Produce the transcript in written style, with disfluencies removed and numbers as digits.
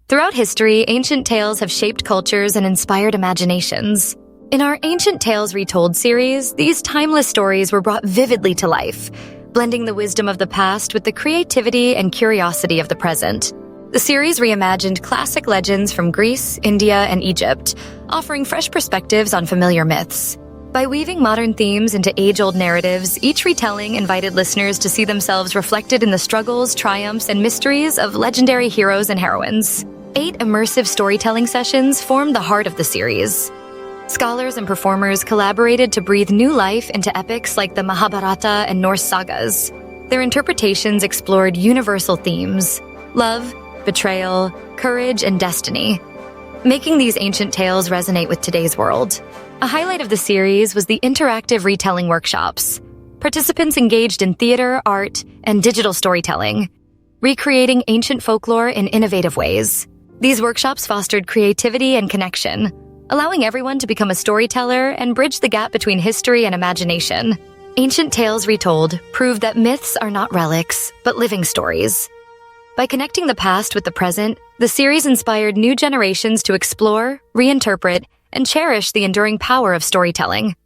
Throughout history, ancient tales have shaped cultures and inspired imaginations. In our Ancient Tales Retold series, these timeless stories were brought vividly to life, blending the wisdom of the past with the creativity and curiosity of the present. The series reimagined classic legends from Greece, India, and Egypt, offering fresh perspectives on familiar myths. By weaving modern themes into age-old narratives, each retelling invited listeners to see themselves reflected in the struggles, triumphs, and mysteries of legendary heroes and heroines. 8 immersive storytelling sessions formed the heart of the series. Scholars and performers collaborated to breathe new life into epics like the Mahabharata and Norse sagas. Their interpretations explored universal themes: love, betrayal, courage, and destiny, making these ancient tales resonate with today's world. A highlight of the series was the interactive retelling workshops. Participants engaged in theater, art, and digital storytelling, recreating ancient folklore in innovative ways. These workshops fostered creativity and connection, allowing everyone to become a storyteller and bridge the gap between history and imagination. Ancient Tales Retold proved that myths are not relics, but living stories. By connecting the past with the present, the series inspired new generations to explore, reinterpret, and cherish the enduring power of storytelling.